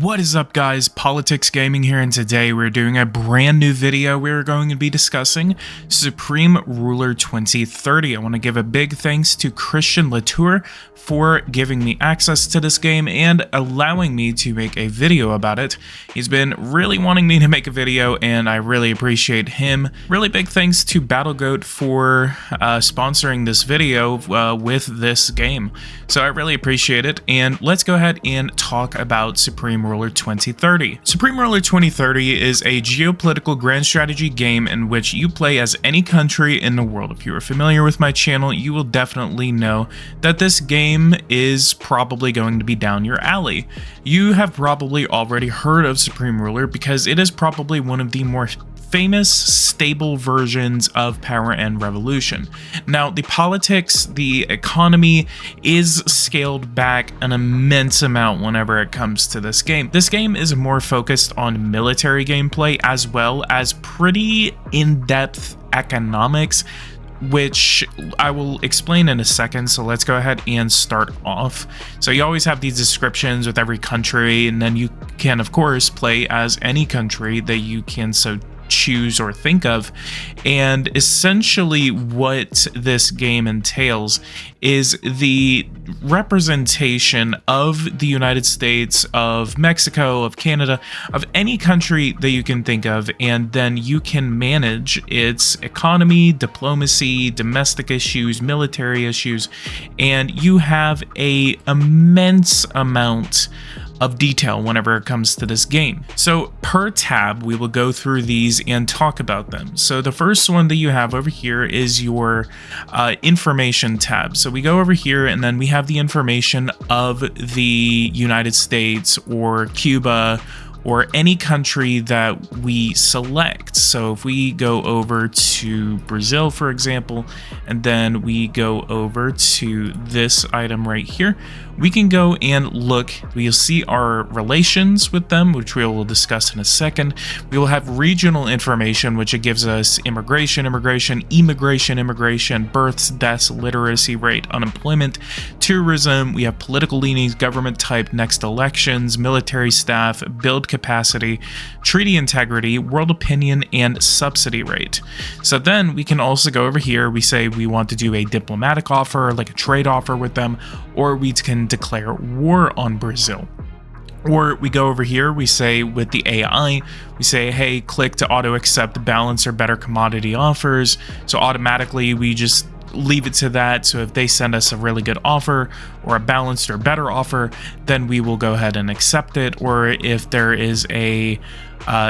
What is up, guys? PoliticsGaming here, and today we're doing a brand new video. We're going to be discussing Supreme Ruler 2030. I want to give a big thanks to Christian Latour for giving me access to this game and allowing me to make a video about it. He's been really wanting me to make a video, and I really appreciate him. Really big thanks to BattleGoat for sponsoring this video with this game. So I really appreciate it, and let's go ahead and talk about Supreme Ruler 2030. Supreme Ruler 2030 is a geopolitical grand strategy game in which you play as any country in the world. If you are familiar with my channel, you will definitely know that this game is probably going to be down your alley. You have probably already heard of Supreme Ruler because it is probably one of the more famous, stable versions of Power and Revolution. Now, the politics, the economy is scaled back an immense amount whenever it comes to this game. This game is more focused on military gameplay as well as pretty in-depth economics, which I will explain in a second. So let's go ahead and start off. So you always have these descriptions with every country, and then you can, of course, play as any country that you can so choose or think of. And essentially what this game entails is the representation of the United States, of Mexico, of Canada, of any country that you can think of, and then you can manage its economy, diplomacy, domestic issues, military issues, and you have an immense amount of detail whenever it comes to this game. So per tab, we will go through these and talk about them. So the first one that you have over here is your information tab. So we go over here and then we have the information of the United States or Cuba or any country that we select. So if we go over to Brazil, for example, and then we go over to this item right here, we can go and look. We'll see our relations with them, which we will discuss in a second. We will have regional information, which it gives us immigration, births, deaths, literacy rate, unemployment, tourism. We have political leanings, government type, next elections, military staff, build capacity, treaty integrity, world opinion, and subsidy rate. So then we can also go over here. We say we want to do a diplomatic offer, like a trade offer with them, or we can declare war on Brazil. Or we go over here, we say with the AI, we say, hey, click to auto accept balance or better commodity offers. So automatically we just leave it to that. So if they send us a really good offer or a balanced or better offer, then we will go ahead and accept it. Or if there is a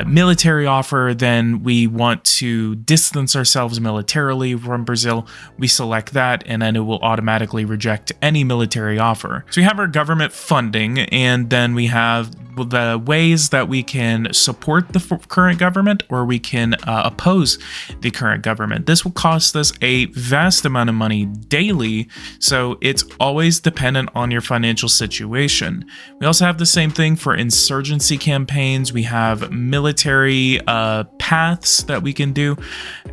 military offer, then we want to distance ourselves militarily from Brazil, we select that, and then it will automatically reject any military offer. So we have our government funding, and then we have the ways that we can support the current government or we can oppose the current government. This will cost us a vast amount of money daily, so it's always dependent on your financial situation. We also have the same thing for insurgency campaigns. We have military paths that we can do,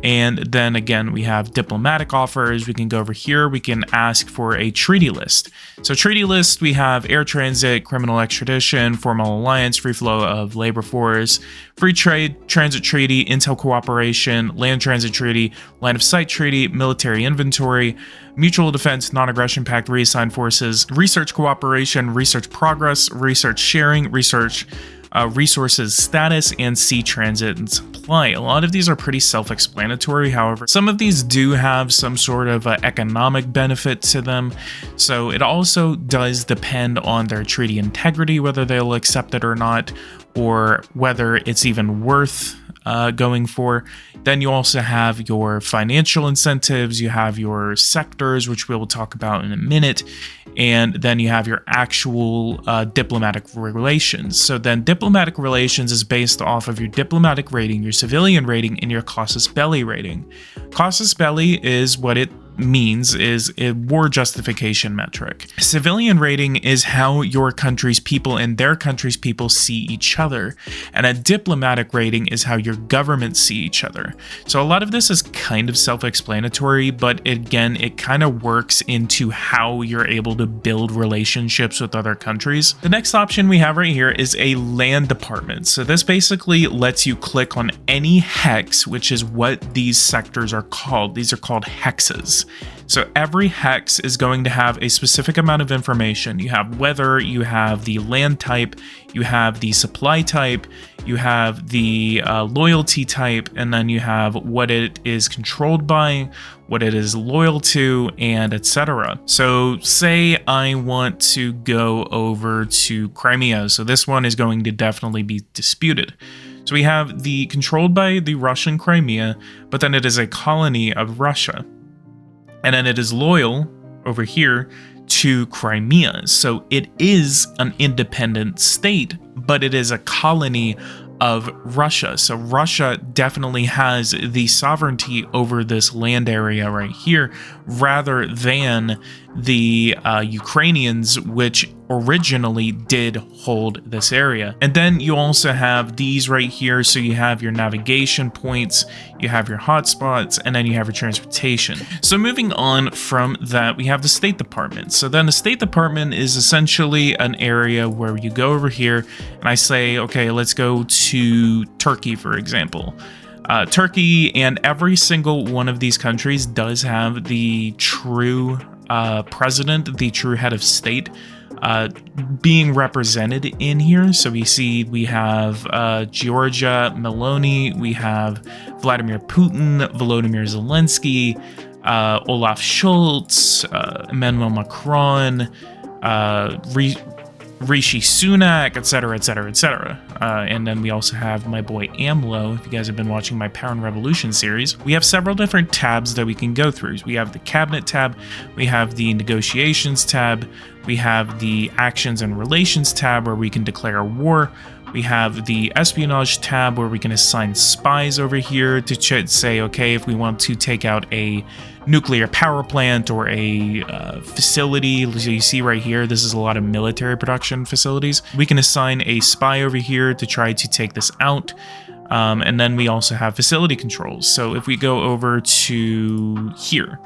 and then again we have diplomatic offers. We can go over here, we can ask for a treaty list. So treaty list, we have air transit, criminal extradition, formal alliance, free flow of labor force, free trade, transit treaty, intel cooperation, land transit treaty, line of sight treaty, military inventory, mutual defense, non-aggression pact, reassigned forces, research cooperation, research progress, research sharing, research resources status, and sea transit and supply. A lot of these are pretty self-explanatory. However, some of these do have some sort of economic benefit to them. So it also does depend on their treaty integrity, whether they'll accept it or not, or whether it's even worth going for. Then you also have your financial incentives, you have your sectors, which we will talk about in a minute, and then you have your actual diplomatic relations. So then diplomatic relations is based off of your diplomatic rating, your civilian rating, and your casus belli rating. Casus belli is what it means is a war justification metric. Civilian rating is how your country's people and their country's people see each other. And a diplomatic rating is how your governments see each other. So a lot of this is kind of self-explanatory, but again, it kind of works into how you're able to build relationships with other countries. The next option we have right here is a land department. So this basically lets you click on any hex, which is what these sectors are called. These are called hexes. So every hex is going to have a specific amount of information. You have weather, you have the land type, you have the supply type, you have the loyalty type, and then you have what it is controlled by, what it is loyal to, and etc. So say I want to go over to Crimea. So this one is going to definitely be disputed. So we have the controlled by the Russian Crimea, but then it is a colony of Russia. And then it is loyal over here to Crimea. So it is an independent state, but it is a colony of Russia. So Russia definitely has the sovereignty over this land area right here, rather than the Ukrainians, which originally did hold this area. And then you also have these right here. So you have your navigation points, you have your hotspots, and then you have your transportation. So moving on from that, we have the State Department. So then the State Department is essentially an area where you go over here and I say, okay, let's go to Turkey, for example. Turkey and every single one of these countries does have the true president, the true head of state, being represented in here. So we have Georgia Meloni, we have Vladimir Putin, Volodymyr Zelensky, Olaf Scholz, Emmanuel Macron, Rishi Sunak, etc., etc., etc. And then we also have my boy AMLO. If you guys have been watching my Power and Revolution series, we have several different tabs that we can go through. We have the Cabinet tab, we have the Negotiations tab, we have the Actions and Relations tab where we can declare war. We have the Espionage tab where we can assign spies over here to say, okay, if we want to take out a nuclear power plant or a facility. So you see right here, this is a lot of military production facilities. We can assign a spy over here to try to take this out. And then we also have facility controls. So if we go over to here,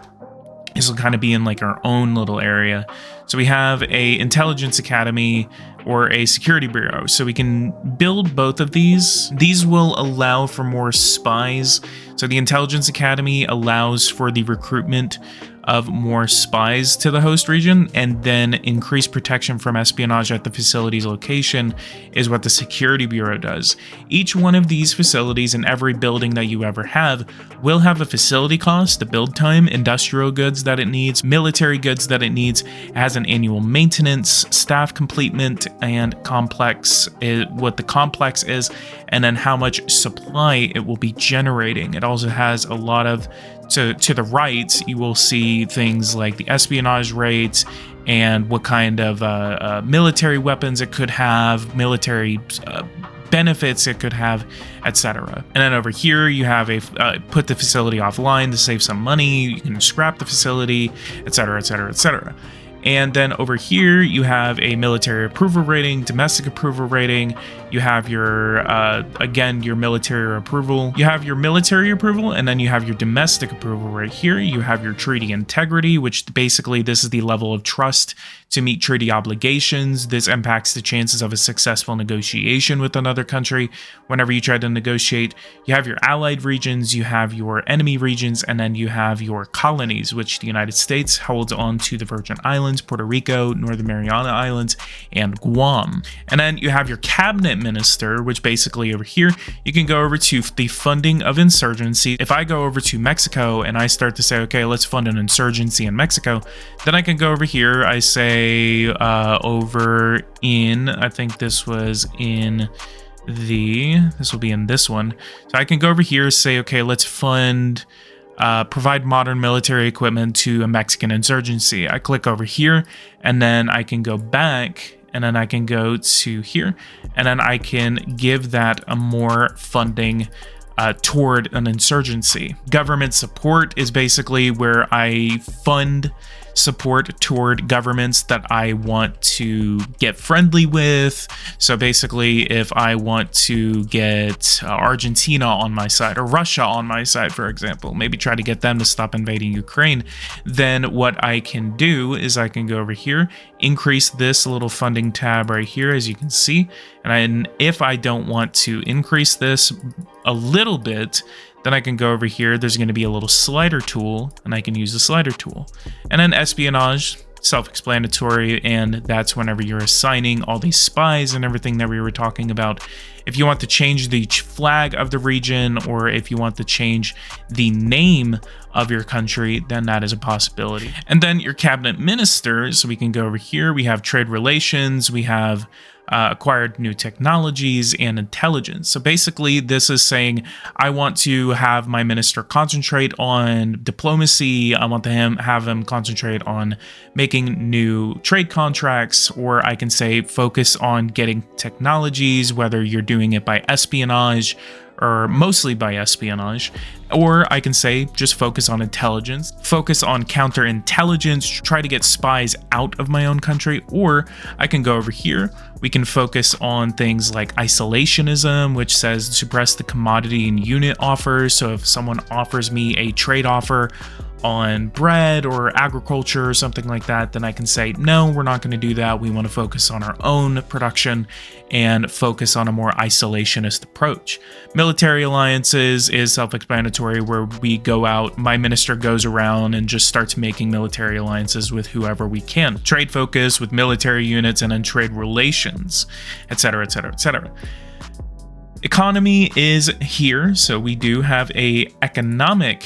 this will kind of be in like our own little area. So we have a intelligence academy or a security bureau. So we can build both of these. These will allow for more spies. So the intelligence academy allows for the recruitment of more spies to the host region, and then increased protection from espionage at the facility's location is what the security bureau does. Each one of these facilities and every building that you ever have will have a facility cost, the build time, industrial goods that it needs, military goods that it needs. It has an annual maintenance, staff completement, and complex, what the complex is, and then how much supply it will be generating. It also has a lot of, to the right, you will see things like the espionage rates and what kind of military weapons it could have, military benefits it could have, etc. And then over here you have a put the facility offline to save some money. You can scrap the facility, etc., etc., etc. And then over here, you have a military approval rating, domestic approval rating. You have your, again, your military approval. You have your military approval, and then you have your domestic approval right here. You have your treaty integrity, which basically this is the level of trust to meet treaty obligations. This impacts the chances of a successful negotiation with another country whenever you try to negotiate. You have your allied regions, you have your enemy regions, and then you have your colonies, which the United States holds on to the Virgin Islands, Puerto Rico, Northern Mariana Islands, and Guam. And then you have your cabinet minister, which basically over here, you can go over to the funding of insurgency. If I go over to Mexico and I start to say, okay, let's fund an insurgency in Mexico, then I can go over here. I say over in, I think this was in this will be in this one. So I can go over here, say, okay, let's fund provide modern military equipment to a Mexican insurgency. I click over here, and then I can go back, and then I can go to here, and then I can give that a more funding toward an insurgency. Government support is basically where I fund support toward governments that I want to get friendly with. So basically, if I want to get Argentina on my side or Russia on my side, for example, maybe try to get them to stop invading Ukraine, then what I can do is I can go over here, increase this little funding tab right here, as you can see. And if I don't want to increase this a little bit, then I can go over here. There's going to be a little slider tool, and I can use the slider tool. And then espionage, self-explanatory, and that's whenever you're assigning all these spies and everything that we were talking about. If you want to change the flag of the region, or if you want to change the name of your country, then that is a possibility. And then your cabinet ministers, so we can go over here. We have trade relations, we have acquired new technologies and intelligence. So basically this is saying I want to have my minister concentrate on diplomacy. I want to have him concentrate on making new trade contracts, or I can say focus on getting technologies, whether you're doing it by espionage or mostly by espionage, or I can say just focus on intelligence, focus on counterintelligence, try to get spies out of my own country. Or I can go over here, we can focus on things like isolationism, which says suppress the commodity and unit offers. So if someone offers me a trade offer on bread or agriculture or something like that, then I can say, no, we're not going to do that. We want to focus on our own production and focus on a more isolationist approach. Military alliances is self-explanatory, where we go out, my minister goes around and just starts making military alliances with whoever we can. Trade focus with military units, and then trade relations, etc., etc., etc. Economy is here, so we do have a economic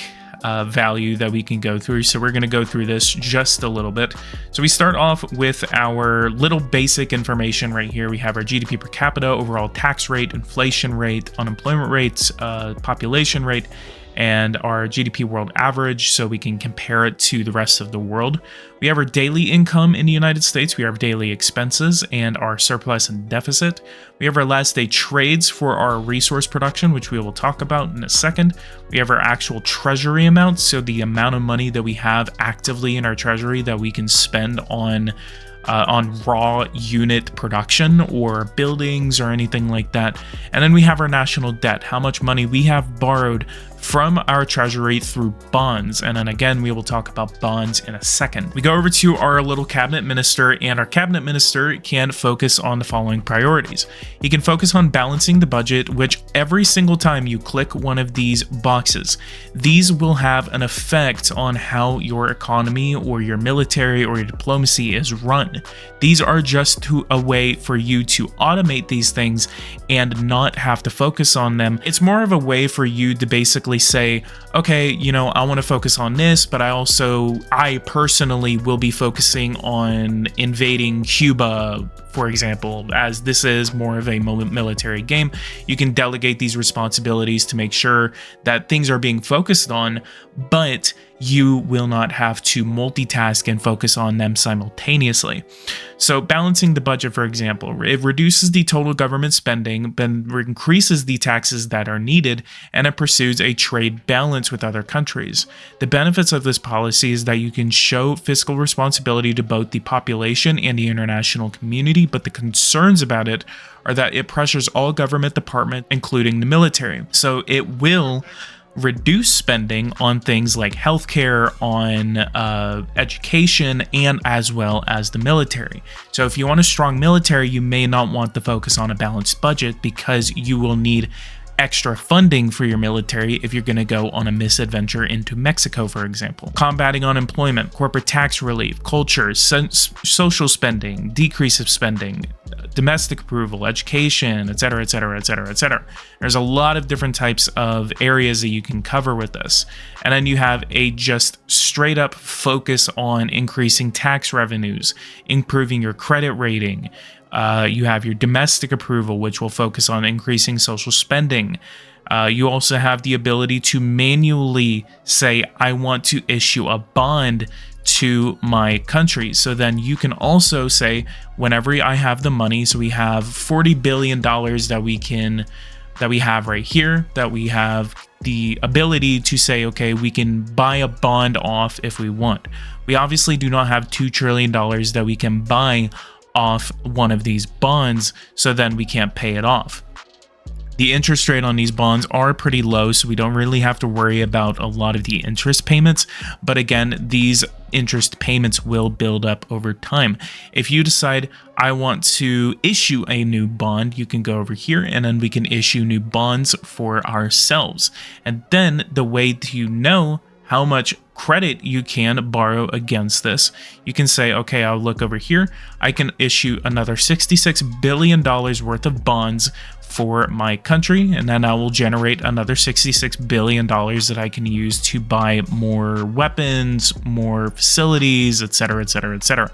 value that we can go through. So we're going to go through this just a little bit. So we start off with our little basic information right here. We have our GDP per capita, overall tax rate, inflation rate, unemployment rates, population rate, and our GDP world average, so we can compare it to the rest of the world. We have our daily income in the United States, we have daily expenses, and our surplus and deficit. We have our last day trades for our resource production, which we will talk about in a second. We have our actual treasury amount, so the amount of money that we have actively in our treasury that we can spend on raw unit production or buildings or anything like that. And then we have our national debt, how much money we have borrowed from our treasury through bonds. And then again, we will talk about bonds in a second. We go over to our little cabinet minister, and our cabinet minister can focus on the following priorities. He can focus on balancing the budget, which every single time you click one of these boxes, these will have an effect on how your economy or your military or your diplomacy is run. These are just a way for you to automate these things and not have to focus on them. It's more of a way for you to basically say, okay, you know, I want to focus on this, but I personally will be focusing on invading Cuba, for example, as this is more of a military game. You can delegate these responsibilities to make sure that things are being focused on, but you will not have to multitask and focus on them simultaneously. So balancing the budget, for example, it reduces the total government spending, then increases the taxes that are needed, and it pursues a trade balance with other countries. The benefits of this policy is that you can show fiscal responsibility to both the population and the international community, but the concerns about it are that it pressures all government departments, including the military. So it will reduce spending on things like healthcare, on education, and as well as the military. So if you want a strong military, you may not want to focus on a balanced budget, because you will need extra funding for your military if you're going to go on a misadventure into Mexico, for example. Combating unemployment, corporate tax relief, culture, social spending, decrease of spending, domestic approval, education, etc., etc., etc., etc. There's a lot of different types of areas that you can cover with this. And then you have a just straight up focus on increasing tax revenues, improving your credit rating. You have your domestic approval, which will focus on increasing social spending. You also have the ability to manually say, I want to issue a bond to my country. So then you can also say, whenever I have the money, so we have $40 billion that we can that we have right here, that we have the ability to say, okay, we can buy a bond off if we want. We obviously do not have $2 trillion that we can buy off one of these bonds, so then we can't pay it off. The interest rate on these bonds are pretty low, so we don't really have to worry about a lot of the interest payments. But again, these interest payments will build up over time. If you decide I want to issue a new bond, you can go over here and then we can issue new bonds for ourselves. And then the way to know how much credit you can borrow against this, you can say, okay, I'll look over here. I can issue another $66 billion worth of bonds for my country, and then I will generate another $66 billion that I can use to buy more weapons, more facilities, etc., etc., etc.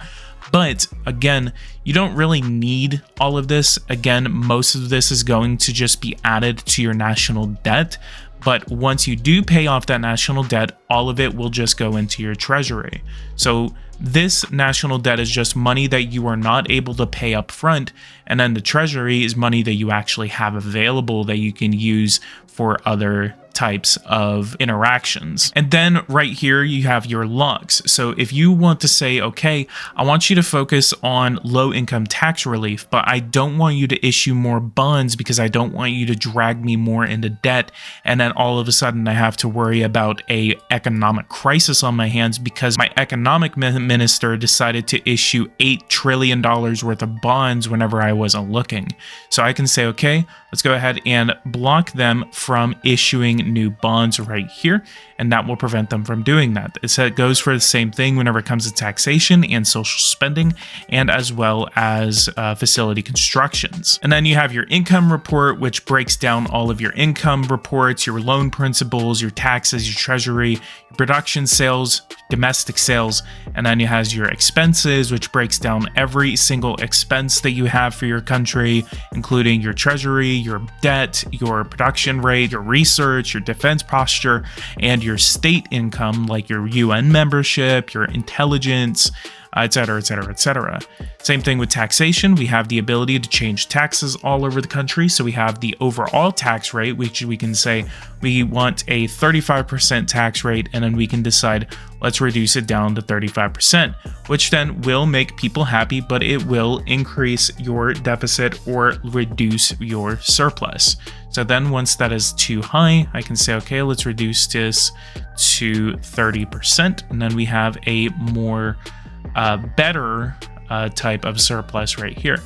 But again, you don't really need all of this. Again, most of this is going to just be added to your national debt. But once you do pay off that national debt, all of it will just go into your treasury. So this national debt is just money that you are not able to pay up front. And then the treasury is money that you actually have available that you can use for other types of interactions. And then right here you have your locks. So if you want to say, okay, I want you to focus on low income tax relief, but I don't want you to issue more bonds because I don't want you to drag me more into debt, and then all of a sudden I have to worry about a economic crisis on my hands because my economic minister decided to issue $8 trillion worth of bonds whenever I wasn't looking. So I can say, okay, let's go ahead and block them from issuing new bonds right here, and that will prevent them from doing that. It goes for the same thing whenever it comes to taxation and social spending, and as well as facility constructions. And then you have your income report, which breaks down all of your income reports, your loan principals, your taxes, your treasury, your production sales, domestic sales, and then it has your expenses, which breaks down every single expense that you have for your country, including your treasury, your debt, your production rate, your research, your defense posture, and your state income, like your UN membership, your intelligence, etc., etc., etc. Same thing with taxation. We have the ability to change taxes all over the country. So we have the overall tax rate, which we can say we want a 35% tax rate, and then we can decide let's reduce it down to 35%, which then will make people happy, but it will increase your deficit or reduce your surplus. So then once that is too high, I can say, okay, let's reduce this to 30%, and then we have a more better type of surplus right here.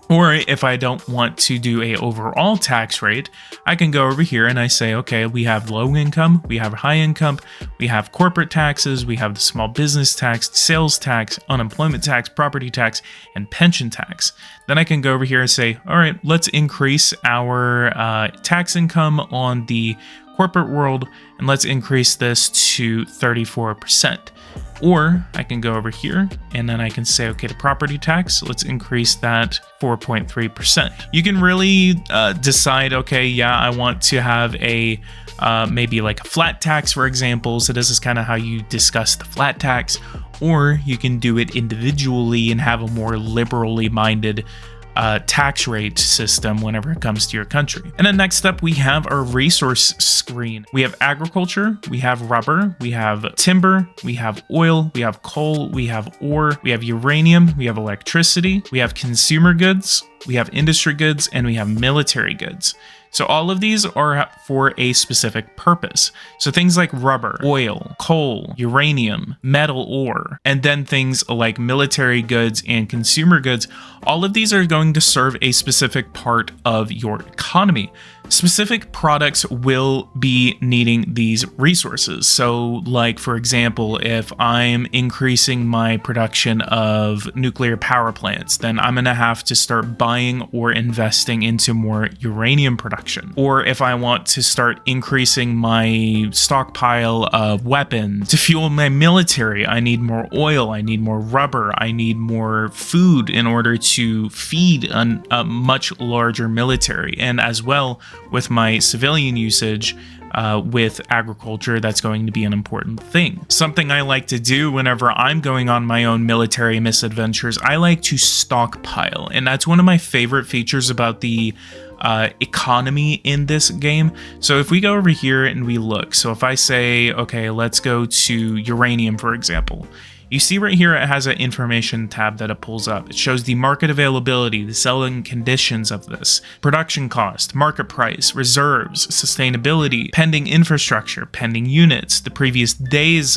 Or if I don't want to do a overall tax rate, I can go over here and I say, okay, we have low income, we have high income, we have corporate taxes, we have the small business tax, sales tax, unemployment tax, property tax, and pension tax. Then I can go over here and say, all right, let's increase our tax income on the corporate world, and let's increase this to 34%. Or I can go over here and then I can say, okay, the property tax, let's increase that 4.3%. You can really decide, okay, yeah, I want to have a maybe like a flat tax, for example. So this is kind of how you discuss the flat tax, or you can do it individually and have a more liberally minded tax rate system whenever it comes to your country. And then next up, we have our resource screen. We have agriculture, we have rubber, we have timber, we have oil, we have coal, we have ore, we have uranium, we have electricity, we have consumer goods, we have industry goods, and we have military goods. So all of these are for a specific purpose. So things like rubber, oil, coal, uranium, metal ore, and then things like military goods and consumer goods, all of these are going to serve a specific part of your economy. Specific products will be needing these resources. So like, for example, if I'm increasing my production of nuclear power plants, then I'm going to have to start buying or investing into more uranium production. Or if I want to start increasing my stockpile of weapons to fuel my military, I need more oil, I need more rubber, I need more food in order to feed a much larger military. And as well, with my civilian usage with agriculture, that's going to be an important thing. Something I like to do whenever I'm going on my own military misadventures, I like to stockpile. And that's one of my favorite features about the economy in this game. So if we go over here and we look, so if I say, okay, let's go to uranium, for example, you see right here it has an information tab that it pulls up. It shows the market availability, the selling conditions of this, production cost, market price, reserves, sustainability, pending infrastructure, pending units, the previous day's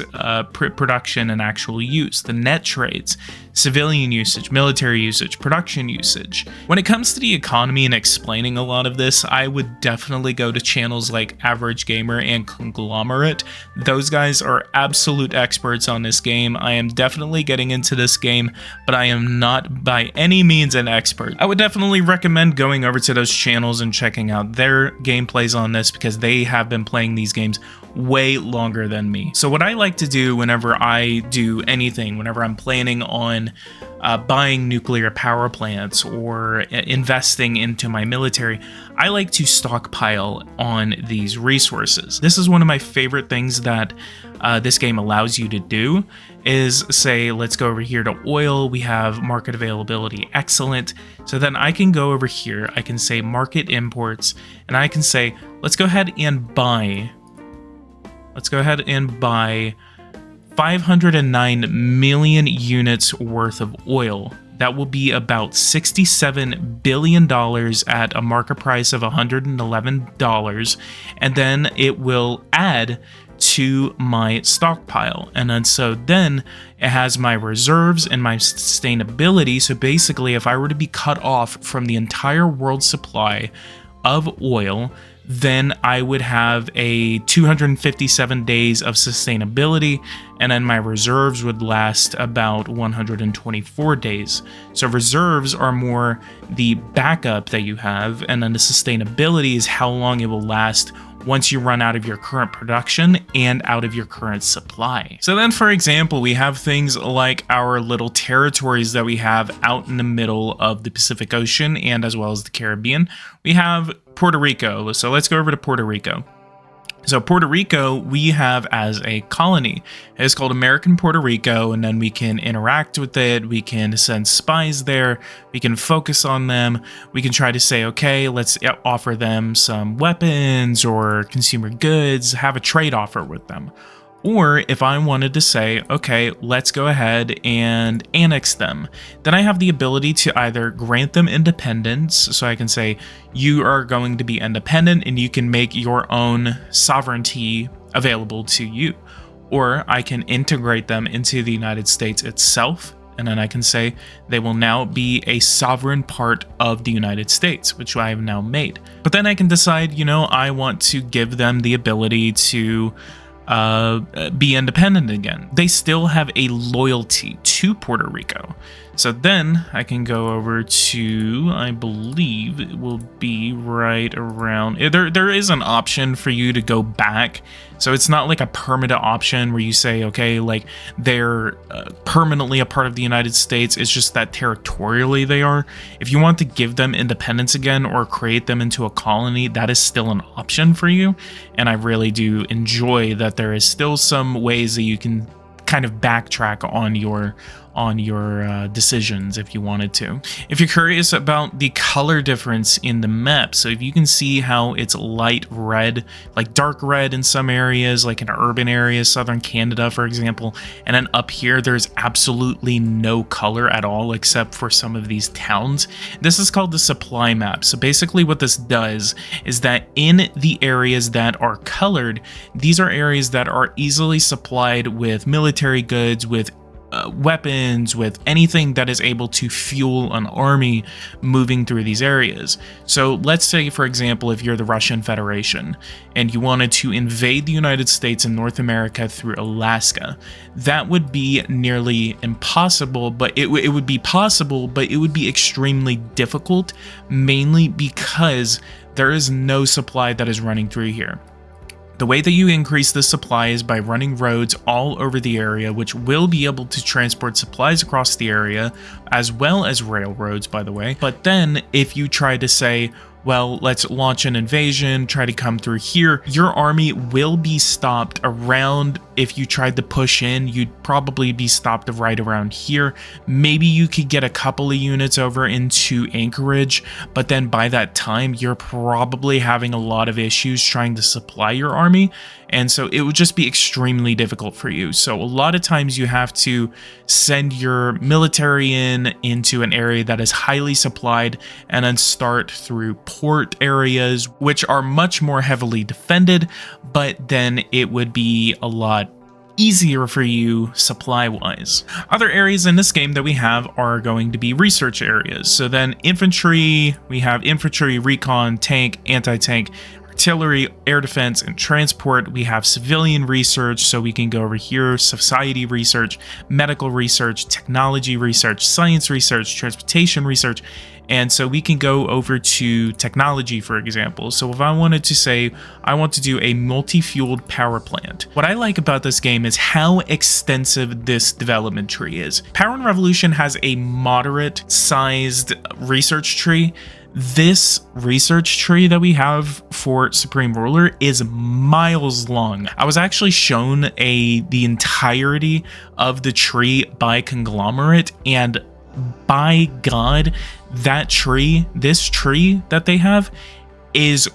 production and actual use, the net trades, civilian usage, military usage, production usage. When it comes to the economy and explaining a lot of this, I would definitely go to channels like Average Gamer and Conglomerate. Those guys are absolute experts on this game. I am definitely getting into this game, but I am not by any means an expert. I would definitely recommend going over to those channels and checking out their gameplays on this, because they have been playing these games way longer than me. So what I like to do whenever I do anything, whenever I'm planning on buying nuclear power plants or investing into my military, I like to stockpile on these resources. This is one of my favorite things that this game allows you to do, is say, let's go over here to oil. We have market availability, excellent. So then I can go over here, I can say market imports, and I can say, let's go ahead and buy 509 million units worth of oil. That will be about $67 billion at a market price of $111. And then it will add to my stockpile. And then so then it has my reserves and my sustainability. So basically, if I were to be cut off from the entire world supply of oil, then I would have a 257 days of sustainability, and then my reserves would last about 124 days. So reserves are more the backup that you have, and then the sustainability is how long it will last once you run out of your current production and out of your current supply. So then, for example, we have things like our little territories that we have out in the middle of the Pacific Ocean and as well as the Caribbean. We have Puerto Rico. So let's go over to Puerto Rico. So Puerto Rico, we have as a colony. It's called American Puerto Rico, and then we can interact with it. We can send spies there. We can focus on them. We can try to say, okay, let's offer them some weapons or consumer goods, have a trade offer with them. Or if I wanted to say, okay, let's go ahead and annex them, then I have the ability to either grant them independence. So I can say, you are going to be independent and you can make your own sovereignty available to you. Or I can integrate them into the United States itself. And then I can say they will now be a sovereign part of the United States, which I have now made. But then I can decide, you know, I want to give them the ability to be independent again. They still have a loyalty to Puerto Rico. So then I can go over to, I believe it will be right around, there is an option for you to go back. So it's not like a permanent option where you say, okay, like they're permanently a part of the United States. It's just that territorially they are. If you want to give them independence again or create them into a colony, that is still an option for you. And I really do enjoy that there is still some ways that you can kind of backtrack on your decisions if you wanted to. If you're curious about the color difference in the map, so if you can see how it's light red, like dark red in some areas, like in urban areas, southern Canada, for example, and then up here there's absolutely no color at all except for some of these towns. This is called the supply map. So basically what this does is that in the areas that are colored, these are areas that are easily supplied with military goods, with weapons, with anything that is able to fuel an army moving through these areas. So let's say, for example, if you're the Russian Federation and you wanted to invade the United States and North America through Alaska, that would be nearly impossible, but it would be possible, but it would be extremely difficult, mainly because there is no supply that is running through here. The way that you increase the supply is by running roads all over the area, which will be able to transport supplies across the area, as well as railroads, by the way. But then if you try to say, well, let's launch an invasion, try to come through here, your army will be stopped around if you tried to push in, you'd probably be stopped right around here. Maybe you could get a couple of units over into Anchorage, but then by that time, you're probably having a lot of issues trying to supply your army. And so it would just be extremely difficult for you. So a lot of times you have to send your military into an area that is highly supplied and then start through port areas, which are much more heavily defended, but then it would be a lot easier for you supply-wise. Other areas in this game that we have are going to be research areas. So then infantry, we have infantry, recon, tank, anti-tank, artillery, air defense, and transport. We have civilian research, so we can go over here, society research, medical research, technology research, science research, transportation research. And so we can go over to technology, for example. So if I wanted to say, I want to do a multi-fueled power plant. What I like about this game is how extensive this development tree is. Power and Revolution has a moderate sized research tree. This research tree that we have for Supreme Ruler is miles long. I was actually shown the entirety of the tree by Conglomerate, and by God, that tree, this tree that they have, is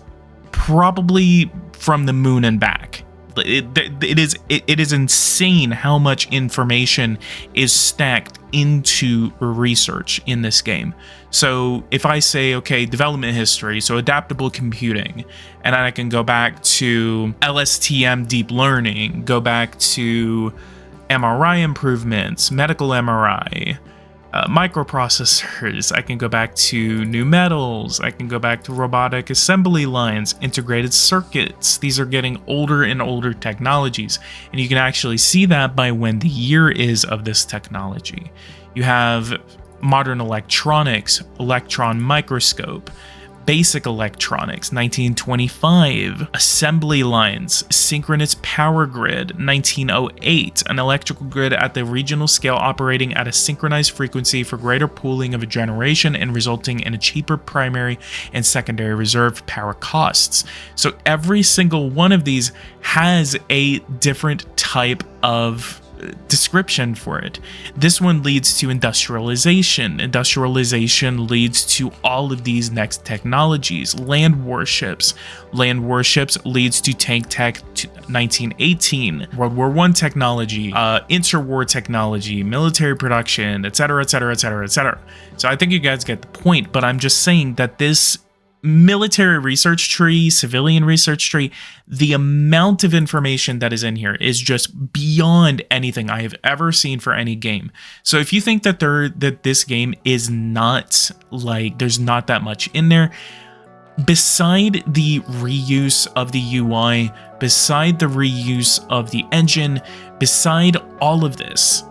probably from the moon and back. It is insane how much information is stacked into research in this game. So if I say, okay, development history, so adaptable computing, and then I can go back to LSTM deep learning, go back to MRI improvements, medical MRI, microprocessors, I can go back to new metals, I can go back to robotic assembly lines, integrated circuits. These are getting older and older technologies, and you can actually see that by when the year is of this technology. You have modern electronics, electron microscope, basic electronics, 1925, assembly lines, synchronous power grid, 1908, an electrical grid at the regional scale operating at a synchronized frequency for greater pooling of a generation and resulting in a cheaper primary and secondary reserve power costs. So every single one of these has a different type of description for it. This one leads to industrialization. Industrialization leads to all of these next technologies. Land warships. Land warships leads to tank tech 1918. World War I technology, interwar technology, military production, etc., etc., etc., etc. So I think you guys get the point, but I'm just saying that this military research tree, civilian research tree, the amount of information that is in here is just beyond anything I have ever seen for any game. So if you think that this game is not like, there's not that much in there, beside the reuse of the UI, beside the reuse of the engine, beside all of this,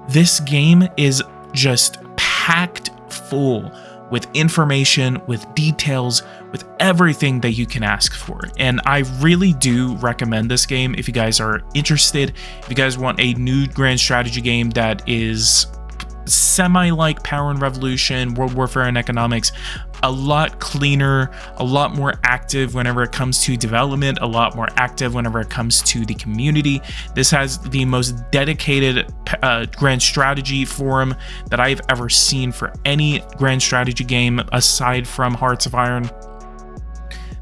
this game is just packed full with information, with details, with everything that you can ask for. And I really do recommend this game if you guys are interested. If you guys want a new grand strategy game that is semi-like Power and Revolution, World Warfare and Economics, a lot cleaner, a lot more active whenever it comes to development, a lot more active whenever it comes to the community. This has the most dedicated grand strategy forum that I've ever seen for any grand strategy game aside from Hearts of Iron.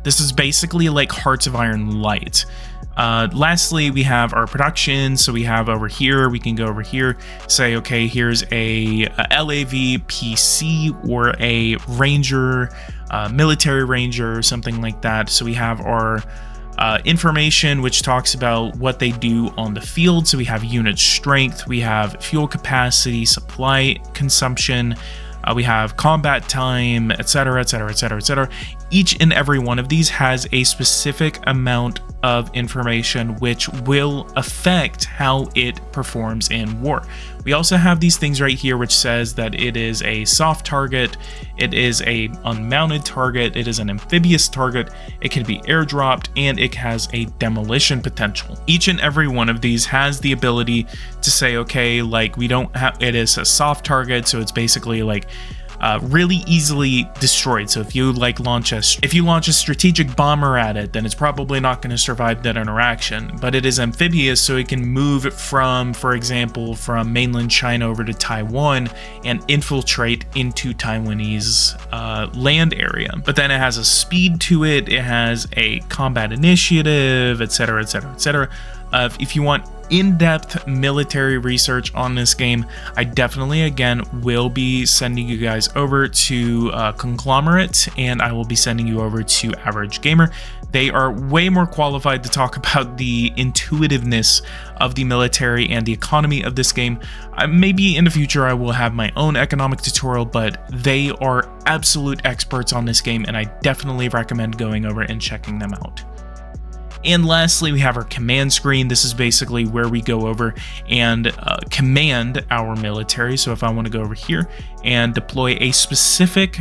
This is basically like Hearts of Iron Light. Lastly, we have our production. So we have over here, we can go over here, say, okay, here's a LAV PC or a Ranger, military Ranger, or something like that. So we have our information, which talks about what they do on the field. So we have unit strength, we have fuel capacity, supply consumption, we have combat time, etc., etc., etc., etc. Each and every one of these has a specific amount of information which will affect how it performs in war. We also have these things right here which says that it is a soft target, it is a unmounted target, it is an amphibious target, it can be airdropped, and it has a demolition potential. Each and every one of these has the ability to say, okay, like we don't have, it is a soft target, so it's basically like really easily destroyed. So if you like launch a strategic bomber at it, then it's probably not going to survive that interaction. But it is amphibious, so it can move from, for example, from mainland China over to Taiwan and infiltrate into Taiwanese land area. But then it has a speed to it, it has a combat initiative, etc., etc., etc. If you want in-depth military research on this game, I definitely, again, will be sending you guys over to Conglomerate, and I will be sending you over to Average Gamer. They are way more qualified to talk about the intuitiveness of the military and the economy of this game. Maybe in the future I will have my own economic tutorial, but they are absolute experts on this game, and I definitely recommend going over and checking them out. And lastly, we have our command screen. This is basically where we go over and command our military. So if I want to go over here and deploy a specific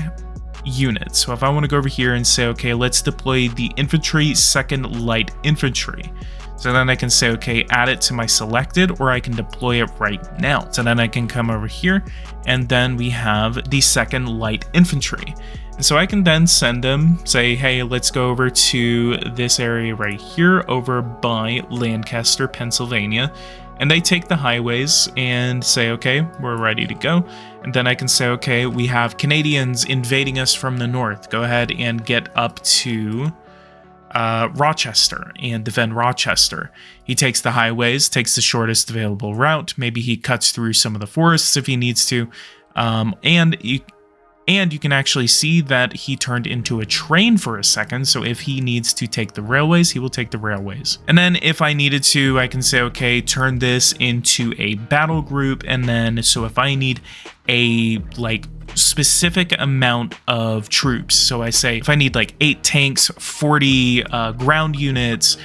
unit. So if I want to go over here and say, okay, let's deploy the infantry, 2nd Light Infantry. So then I can say, okay, add it to my selected, or I can deploy it right now. So then I can come over here, and then we have the 2nd Light Infantry. And so I can then send them, say, hey, let's go over to this area right here over by Lancaster, Pennsylvania. And they take the highways and say, okay, we're ready to go. And then I can say, okay, we have Canadians invading us from the north. Go ahead and get up to Rochester and defend Rochester. He takes the highways, takes the shortest available route. Maybe he cuts through some of the forests if he needs to. And you can actually see that he turned into a train for a second. So if he needs to take the railways, he will take the railways. And then if I needed to, I can say, okay, turn this into a battle group. And then, so if I need a specific amount of troops, so I say if I need 8 tanks, 40 ground units,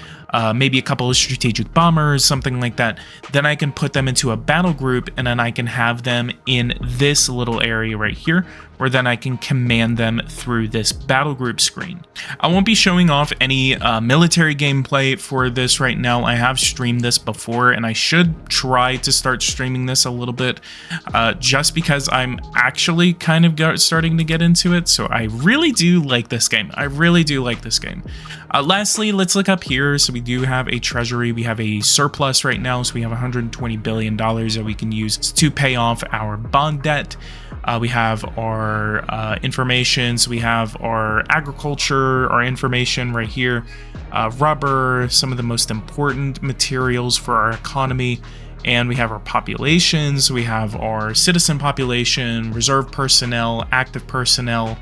maybe a couple of strategic bombers, something like that, then I can put them into a battle group, and then I can have them in this little area right here, where then I can command them through this battle group screen. I won't be showing off any military gameplay for this right now. I have streamed this before, and I should try to start streaming this a little bit, just because I'm actually kind of starting to get into it. So I really do like this game. I really do like this game. Lastly, let's look up here. So we do have a treasury. We have a surplus right now. So we have $120 billion that we can use to pay off our bond debt. We have our information. So we have our agriculture, our information right here, rubber, some of the most important materials for our economy. And we have our populations. We have our citizen population, reserve personnel, active personnel.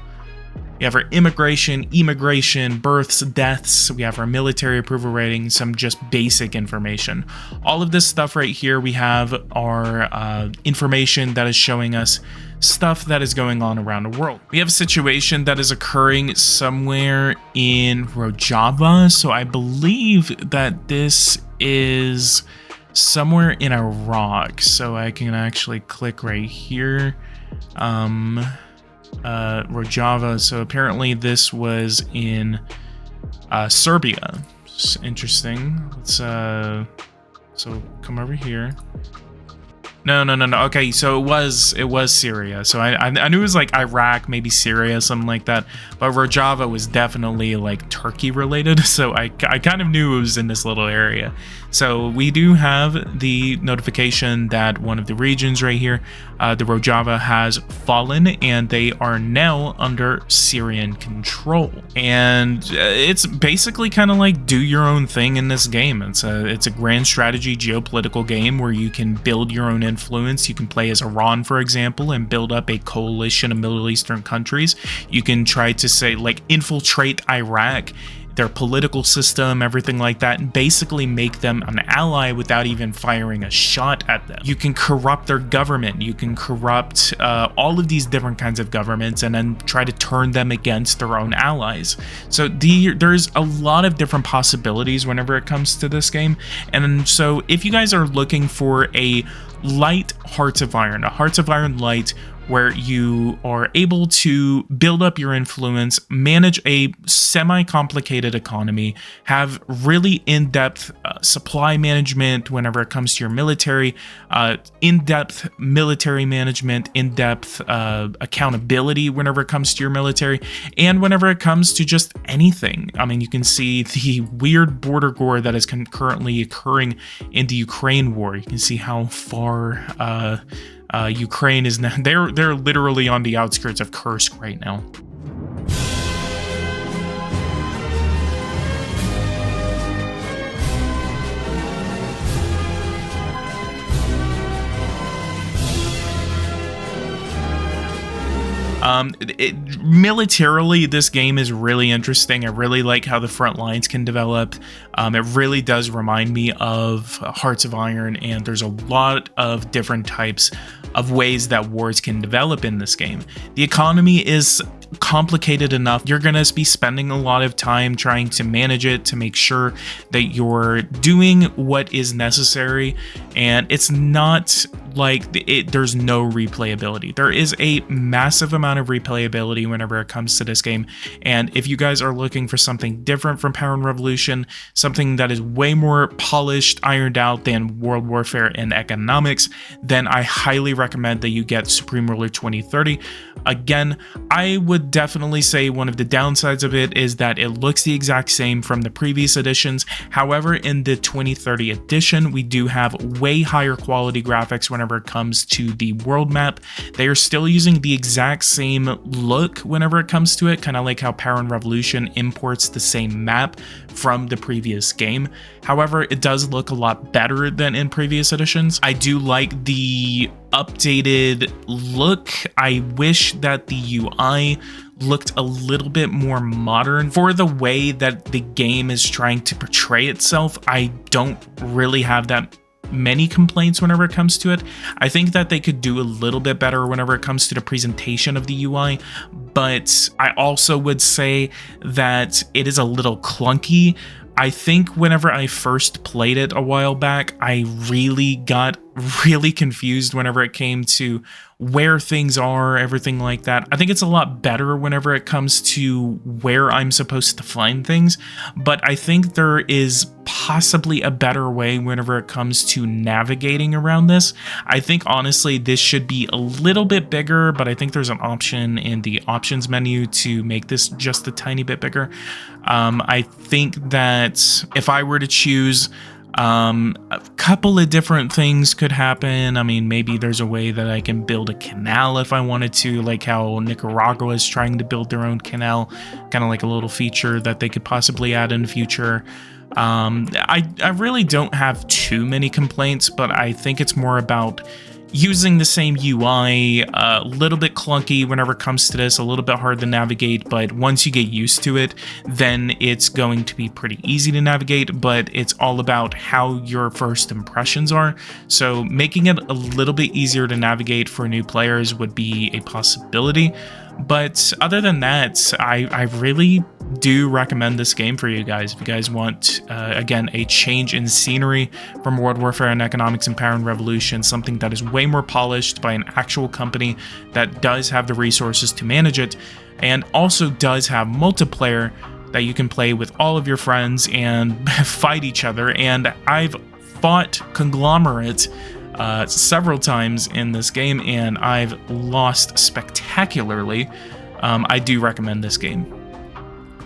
We have our immigration, births, deaths. We have our military approval rating, some just basic information. All of this stuff right here, we have our information that is showing us stuff that is going on around the world. We have a situation that is occurring somewhere in Rojava. So I believe that this is somewhere in Iraq. So I can actually click right here. Rojava. So apparently this was in Serbia. It's interesting. Let's so come over here. No. Okay, so it was Syria. So I knew it was Iraq, maybe Syria, something like that. But Rojava was definitely Turkey related. So I kind of knew it was in this little area. So we do have the notification that one of the regions right here, the Rojava, has fallen, and they are now under Syrian control. And it's basically kind of like do your own thing in this game. It's a grand strategy geopolitical game where you can build your own influence. You can play as Iran, for example, and build up a coalition of Middle Eastern countries. You can try to say infiltrate Iraq, their political system, everything like that, and basically make them an ally without even firing a shot at them. You can corrupt their government. You can corrupt all of these different kinds of governments and then try to turn them against their own allies. So there's a lot of different possibilities whenever it comes to this game. And so if you guys are looking for a light Hearts of Iron, a Hearts of Iron light where you are able to build up your influence, manage a semi-complicated economy, have really in-depth supply management whenever it comes to your military, in-depth military management, in-depth accountability whenever it comes to your military, and whenever it comes to just anything. I mean, you can see the weird border war that is currently occurring in the Ukraine war. You can see how far Ukraine is now. They're literally on the outskirts of Kursk right now. Militarily, this game is really interesting. I really like how the front lines can develop. It really does remind me of Hearts of Iron, and there's a lot of different types of ways that wars can develop in this game. The economy is complicated enough. You're gonna be spending a lot of time trying to manage it, to make sure that you're doing what is necessary, and it's not like there's no replayability. There is a massive amount of replayability whenever it comes to this game, and if you guys are looking for something different from Power and Revolution, something that is way more polished, ironed out than World Warfare and economics, then I highly recommend that you get Supreme Ruler 2030. Again, I would definitely say one of the downsides of it is that it looks the exact same from the previous editions. However, in the 2030 edition, we do have way higher quality graphics whenever it comes to the world map. They are still using the exact same look whenever it comes to it, kind of like how Power and Revolution imports the same map from the previous game. However, it does look a lot better than in previous editions. I do like the updated look. I wish that the UI looked a little bit more modern for the way that the game is trying to portray itself. I don't really have that many complaints whenever it comes to it. I think that they could do a little bit better whenever it comes to the presentation of the UI, but I also would say that it is a little clunky. I think whenever I first played it a while back, I really got really confused whenever it came to where things are, everything like that. I think it's a lot better whenever it comes to where I'm supposed to find things, but I think there is possibly a better way whenever it comes to navigating around this. I think honestly this should be a little bit bigger, but I think there's an option in the options menu to make this just a tiny bit bigger. I think that if I were to choose, a couple of different things could happen. I mean, maybe there's a way that I can build a canal if I wanted to, like how Nicaragua is trying to build their own canal, kind of like a little feature that they could possibly add in the future. I really don't have too many complaints, but I think it's more about using the same UI, a little bit clunky whenever it comes to this, a little bit hard to navigate, but once you get used to it, then it's going to be pretty easy to navigate, but it's all about how your first impressions are. So making it a little bit easier to navigate for new players would be a possibility. But other than that, I really do recommend this game for you guys. If you guys want, again, a change in scenery from World Warfare and economics and Power and Revolution, something that is way more polished by an actual company that does have the resources to manage it, and also does have multiplayer that you can play with all of your friends and fight each other. And I've fought Conglomerate several times in this game, and I've lost spectacularly. I do recommend this game.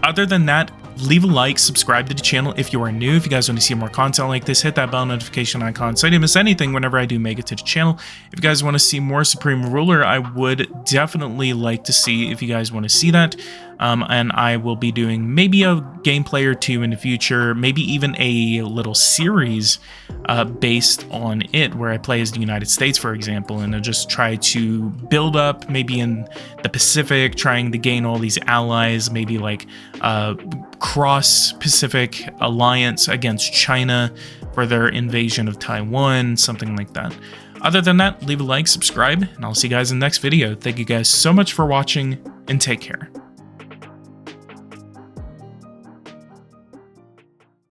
Other than that, leave a like, subscribe to the channel if you are new. If you guys want to see more content like this, hit that bell notification icon so you don't miss anything whenever I do make it to the channel. If you guys want to see more Supreme Ruler, I would definitely like to see if you guys want to see that. And I will be doing maybe a gameplay or two in the future, maybe even a little series based on it, where I play as the United States, for example, and I'll just try to build up maybe in the Pacific, trying to gain all these allies, maybe like cross-Pacific alliance against China for their invasion of Taiwan, something like that. Other than that, leave a like, subscribe, and I'll see you guys in the next video. Thank you guys so much for watching, and take care.